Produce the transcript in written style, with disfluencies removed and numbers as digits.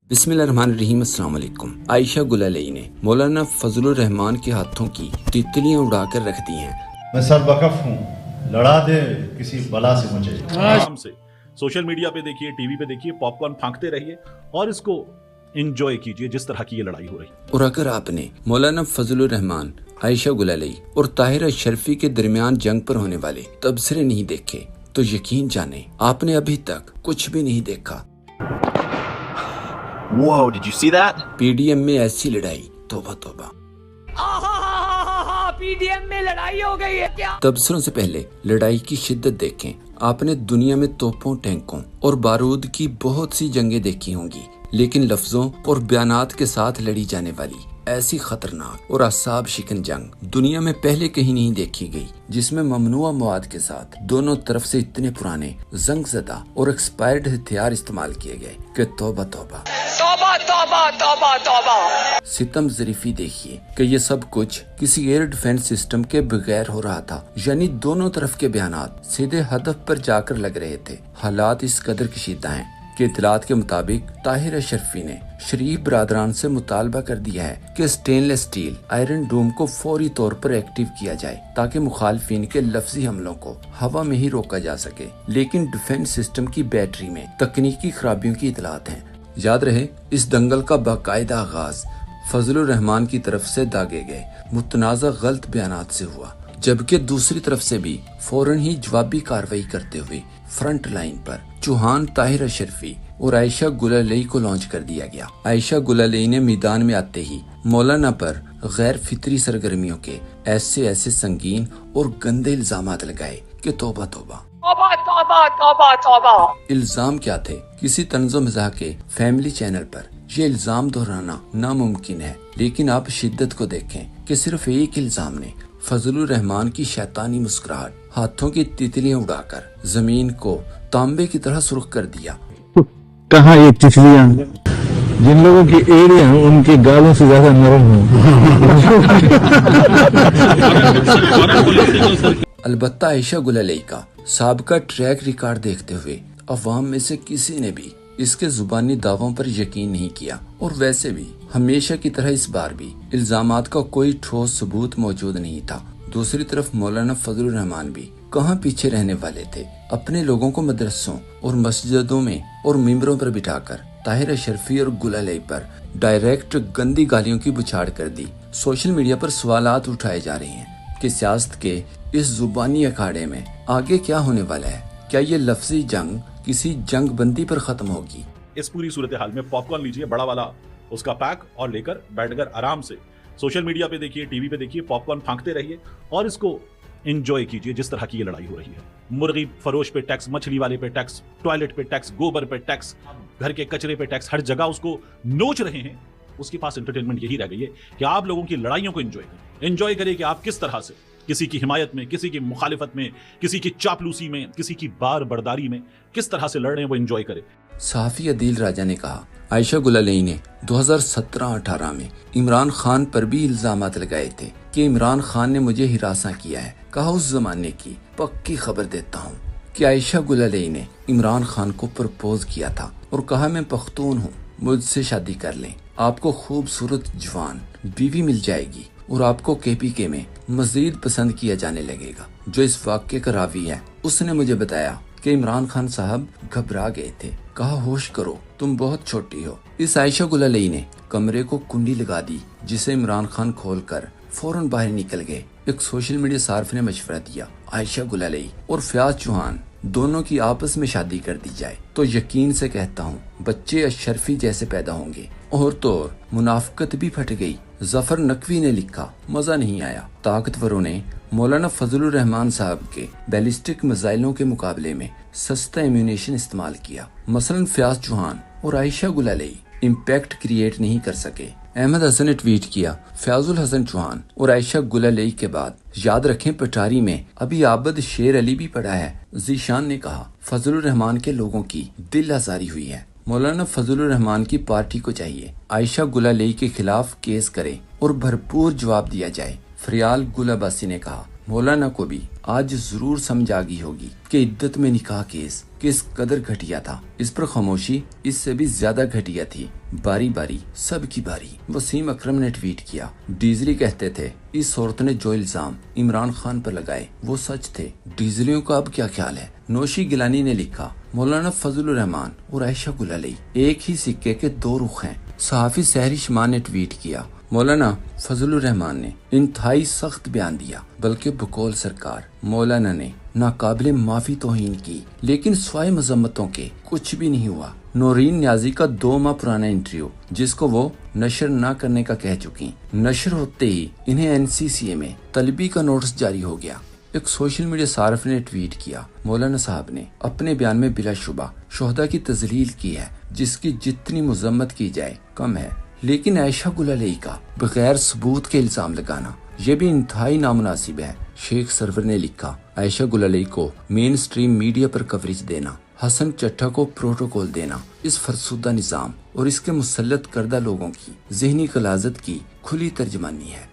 बिस्मिल्लाहिर्रहमानिर्रहीम। अस्सलाम वालेकुम। आयशा गुलालई ने मौलाना फजलुर रहमान के हाथों की तितलियां उड़ाकर रख दी हैं। मैं सरबकफ हूँ, लड़ा दे किसी बला से मुझे। आराम से सोशल मीडिया पे देखिए, टीवी पे देखिए, पॉपकॉर्न फांकते रहिए और इसको एंजॉय कीजिए जिस तरह की ये लड़ाई हो रही है। और अगर आपने मौलाना फजलुर रहमान, आयशा गुलालई और ताहिर अशरफी के दरमियान जंग पर होने वाले तबसरे नहीं देखे तो यकीन जाने आपने अभी तक कुछ भी नहीं देखा। Whoa, did you see that? PDM में ऐसी लड़ाई, तौबा तौबा। पीडीएम में लड़ाई हो गई है क्या? तबसरों से पहले लड़ाई की शिद्दत देखें। आपने दुनिया में तोपों, टैंकों और बारूद की बहुत सी जंगें देखी होंगी, लेकिन लफ्जों और बयानात के साथ लड़ी जाने वाली ऐसी खतरनाक और असाब शिकन जंग दुनिया में पहले कहीं नहीं देखी गई, जिसमें ममनुआ मवाद के साथ दोनों तरफ से इतने पुराने जंगज़दा और एक्सपायर्ड हथियार इस्तेमाल किए गए कि तौबा तौबा तौबा तौबा तौबा तौबा। सितम ज़रीफी देखिए कि ये सब कुछ किसी एयर डिफेंस सिस्टम के बगैर हो रहा था, यानी दोनों तरफ के बयानात सीधे हदफ पर जाकर लग रहे थे। हालात इस कदर कशीदा हैं कि इतलात के मुताबिक ताहिर अशरफी ने शरीफ बरादरान से मुतालबा कर दिया है कि स्टेनलेस स्टील आयरन डोम को फौरी तौर पर एक्टिव किया जाए ताकि मुखालफिन के लफ्जी हमलों को हवा में ही रोका जा सके। लेकिन डिफेंस सिस्टम की बैटरी में तकनीकी खराबियों की इतलात हैं। याद रहे, इस दंगल का बाकायदा आगाज फजलुर रहमान की तरफ से दागे गए मुतनाज़ा गलत बयानात से हुआ, जबकि दूसरी तरफ से भी फौरन ही जवाबी कार्रवाई करते हुए फ्रंट लाइन पर चौहान, ताहिर अशरफी और आयशा गुलालई को लॉन्च कर दिया गया। आयशा गुलालई ने मैदान में आते ही मौलाना पर गैर फितरी सरगर्मियों के ऐसे संगीन और गंदे इल्जामात लगाए कि तौबा तौबा तौबा तौबा तौबा तौबा। इल्जाम क्या थे? किसी तंज़ो मज़ाह के फैमिली चैनल पर ये इल्जाम दोहराना नामुमकिन है, लेकिन आप शिद्दत को देखें कि सिर्फ एक इल्जाम ने फजलुर रहमान की शैतानी मुस्कुराहट, हाथों की तितलियां उड़ाकर जमीन को तांबे की तरह सुर्ख कर दिया। कहाँ ये तितलियां, जिन लोगों की एड़ियां उनके गालों से ज्यादा नरम हो। अलबत्ता आयशा गुलालई का साबका ट्रैक रिकॉर्ड देखते हुए अवाम में से किसी ने भी इसके जुबानी दावों पर यकीन नहीं किया, और वैसे भी हमेशा की तरह इस बार भी इल्जामात का कोई ठोस सबूत मौजूद नहीं था। दूसरी तरफ मौलाना फजलुर रहमान भी कहाँ पीछे रहने वाले थे। अपने लोगों को मदरसों और मस्जिदों में और मिंबरों पर बिठाकर ताहिर अशरफी और गुलालई पर डायरेक्ट गंदी गालियों की बुछाड़ कर दी। सोशल मीडिया पर सवालात उठाए जा रहे हैं कि सियासत के इस जुबानी अखाड़े में आगे क्या होने वाला है। क्या ये लफ्जी जंग किसी जंग बंदी पर खत्म होगी? इस पूरी सूरत हाल में पॉपकॉर्न लीजिए, बड़ा वाला उसका पैक, और लेकर बैठकर आराम से सोशल मीडिया पे देखिए, टीवी पे देखिए, पॉपकॉर्न फांकते रहिए और इसको एंजॉय कीजिए जिस तरह की ये लड़ाई हो रही है। मुर्गी फरोश पे टैक्स, मछली वाले पे टैक्स, टॉयलेट पे टैक्स, गोबर पे टैक्स, घर के कचरे पे टैक्स, हर जगह उसको नोच रहे हैं। उसके पास एंटरटेनमेंट यही रह गई है कि आप लोगों की लड़ाइयों को एंजॉय करें कि आप किस तरह से किसी की हिमायत में, किसी की मुखालिफत में, किसी की चापलूसी में, किसी की बार बर्दारी में किस तरह से लड़ रहे हैं वो एंजॉय करें। सहाफी अदील राजा ने कहा, आयशा गुलालई ने 2017-18 में इमरान खान पर भी इल्जामात लगाए थे कि इमरान खान ने मुझे हिरासा किया है। कहा, उस जमाने की पक्की खबर देता हूँ कि आयशा गुलालई ने इमरान खान को प्रपोज किया था और कहा, मैं पख्तून हूँ, मुझसे शादी कर लें, आपको खूबसूरत जवान बीवी मिल जाएगी और आपको केपीके में मजीद पसंद किया जाने लगेगा। जो इस वाक्य का रावी है उसने मुझे बताया कि इमरान खान साहब घबरा गए थे। कहा, होश करो, तुम बहुत छोटी हो। इस आयशा गुलालई ने कमरे को कुंडी लगा दी, जिसे इमरान खान खोलकर फौरन बाहर निकल गए। एक सोशल मीडिया सार्फ ने मशवरा दिया, आयशा गुलालई और फयाज चौहान दोनों की आपस में शादी कर दी जाए तो यकीन से कहता हूँ बच्चे अशरफी जैसे पैदा होंगे। और तो और मुनाफकत भी फट गई। जफर नकवी ने लिखा, मजा नहीं आया। ताकतवरों ने मौलाना फजलुर रहमान साहब के बैलिस्टिक मिसाइलों के मुकाबले में सस्ता एम्यूनेशन इस्तेमाल किया। मसलन फयाज चौहान और आयशा गुलालई इम्पैक्ट क्रिएट नहीं कर सके। अहमद हसन ने ट्वीट किया, फयाजुल हसन चौहान और आयशा गुलालई के बाद याद रखें पटारी में अभी आबद शेर अली भी पड़ा है। जीशान ने कहा, फजलुर रहमान के लोगों की दिल आजारी हुई है। मौलाना फजलुर रहमान की पार्टी को चाहिए आयशा गुलालई के खिलाफ केस करे और भरपूर जवाब दिया जाए। फरियाल गुलाबासी ने कहा, मौलाना को भी आज जरूर समझ आ गई होगी कि इद्दत में निकाह केस किस कदर घटिया था। इस पर खामोशी इससे भी ज्यादा घटिया थी। बारी बारी सबकी बारी। वसीम अकरम ने ट्वीट किया, डीजली कहते थे इस औरत ने जो इल्जाम इमरान खान पर लगाए वो सच थे। डीजलियों का अब क्या ख्याल है। नौशी गिलानी ने लिखा, मौलाना फजलुर रहमान और आयशा गुलाली एक ही सिक्के के दो रुख हैं। सहाफी सहरी शमान ने ट्वीट किया, मौलाना फजलुर रहमान ने इंतहाई सख्त बयान दिया, बल्कि बकौल सरकार मौलाना ने नाकाबिले माफी तौहीन की, लेकिन स्वाय मजम्मतों के कुछ भी नहीं हुआ। नौरीन न्याजी का 2 माह पुराना इंटरव्यू जिसको वो नशर न करने का कह चुकी, नशर होते ही इन्हें एनसीसीए में तलबी का नोटिस जारी हो गया। एक सोशल मीडिया सार्फ ने ट्वीट किया, मौलाना साहब ने अपने बयान में बिलाशुबा शोहदा की तजलील की है जिसकी जितनी मजम्मत की जाए कम है, लेकिन आयशा गुलाली का बगैर सबूत के इल्जाम लगाना ये भी इंतहाई नामुनासिब है। शेख सरवर ने लिखा, आयशा गुलाली को मेन स्ट्रीम मीडिया पर कवरेज देना, हसन चट्टा को प्रोटोकॉल देना इस फरसुदा निजाम और इसके मुसल्लत करदा लोगों की ज़हनी गलाजत की खुली तर्जमानी है।